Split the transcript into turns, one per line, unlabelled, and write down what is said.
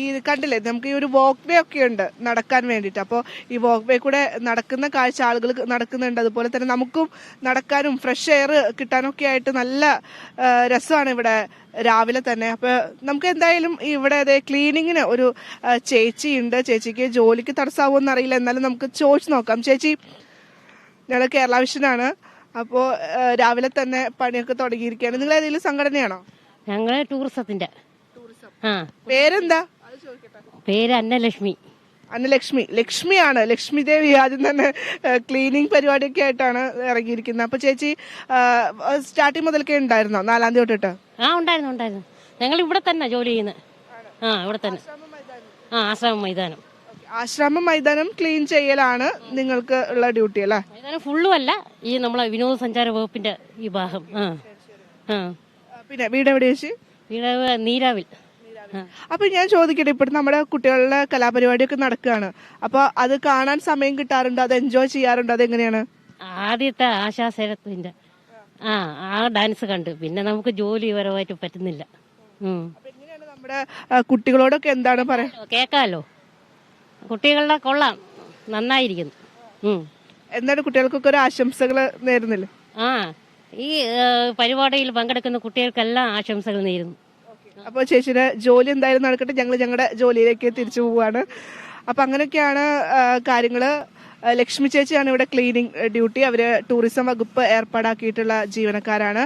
ഈ കണ്ടില്ലേ, നമുക്ക് ഈ ഒരു വാക്ക് വേ ഒക്കെ ഉണ്ട് നടക്കാൻ വേണ്ടിയിട്ട്. അപ്പോൾ ഈ വാക്ക് വേ കൂടെ നടക്കുന്ന കാഴ്ച ആളുകൾ നടക്കുന്നുണ്ട്. അതുപോലെ തന്നെ നമുക്കും നടക്കാനും ഫ്രഷ് എയർ കിട്ടാനൊക്കെ ആയിട്ട് നല്ല രസമാണ് ഇവിടെ രാവിലെ തന്നെ. അപ്പോൾ നമുക്ക് എന്തായാലും ഇവിടെ അതെ ക്ലീനിങ്ങിന് ഒരു ചേച്ചിയുണ്ട്. ചേച്ചിക്ക് ജോലിക്ക് തടസ്സമാവുമെന്ന് അറിയില്ല, എന്നാലും നമുക്ക് ചോദിച്ചു നോക്കാം. ചേച്ചി, ഞങ്ങൾ കേരള വിഷനാണ്. അപ്പോൾ രാവിലെ തന്നെ പണിയൊക്കെ തുടങ്ങിയിരിക്കുകയാണ്. നിങ്ങൾ ഏതെങ്കിലും സംഘടനയാണോ?
ഞങ്ങള് ടൂറിസത്തിന്റെ. ആ,
പേരെന്താ?
പേര് അന്നലക്ഷ്മി.
അന്നലക്ഷ്മി. ലക്ഷ്മിയാണ്, ലക്ഷ്മി ദേവി. ആദ്യം തന്നെ ക്ലീനിങ് പരിപാടിയൊക്കെ ആയിട്ടാണ് ഇറങ്ങിയിരിക്കുന്നത്. അപ്പൊ ചേച്ചി സ്റ്റാർട്ടിങ് മുതൽക്കേ ഉണ്ടായിരുന്നോ? 4-ാം തീയതി തൊട്ടിട്ട്?
ഉണ്ടായിരുന്നു. ഞങ്ങൾ ഇവിടെ തന്നെ ജോലി ചെയ്യുന്നത്. ഇവിടെ തന്നെ. ആശ്രമം മൈതാനം.
ആശ്രമം മൈതാനം ക്ലീൻ ചെയ്യലാണ് നിങ്ങൾക്ക് ഉള്ള ഡ്യൂട്ടി അല്ലേ?
മൈതാനം ഫുള്ളും അല്ല, ഈ നമ്മളെ വിനോദസഞ്ചാര വകുപ്പിന്റെ ഈ ഭാഗം.
പിന്നെ വീട് എവിടെ ചേച്ചി?
വീട് നീരാവിൽ.
അപ്പൊ ഞാൻ ചോദിക്കട്ടെ, ഇപ്പൊ നമ്മുടെ കുട്ടികളുടെ കലാപരിപാടിയൊക്കെ നടക്കുകയാണ്, അപ്പൊ അത് കാണാൻ സമയം കിട്ടാറുണ്ടോ? അത് എൻജോയ് ചെയ്യാറുണ്ടോ? അതെങ്ങനെയാണ്?
ആദ്യത്തെ ആശാസേനത്തിന്റെ ആ ഡാൻസ് കണ്ടു. പിന്നെ നമുക്ക് ജോലി പരമായിട്ട് പറ്റുന്നില്ല.
എങ്ങനെയാണ് നമ്മുടെ കുട്ടികളോടൊക്കെ എന്താണ് പറയാ?
കേക്കാലോ, കുട്ടികളുടെ കൊള്ളാം, നന്നായിരിക്കുന്നു.
എന്താണ് കുട്ടികൾക്കൊക്കെ ഒരു ആശംസകൾ നേരുന്നില്ല?
ഈ പരിപാടിയിൽ പങ്കെടുക്കുന്ന കുട്ടികൾക്കെല്ലാം ആശംസകൾ നേരുന്നു.
അപ്പോൾ ചേച്ചിയുടെ ജോലി എന്തായാലും നടക്കട്ടെ. ഞങ്ങളുടെ ജോലിയിലേക്ക് തിരിച്ചു പോവുകയാണ്. അപ്പം അങ്ങനെയൊക്കെയാണ് കാര്യങ്ങള്. ലക്ഷ്മി ചേച്ചിയാണ് ഇവിടെ ക്ലീനിങ് ഡ്യൂട്ടി. അവര് ടൂറിസം വകുപ്പ് ഏർപ്പാടാക്കിയിട്ടുള്ള ജീവനക്കാരാണ്.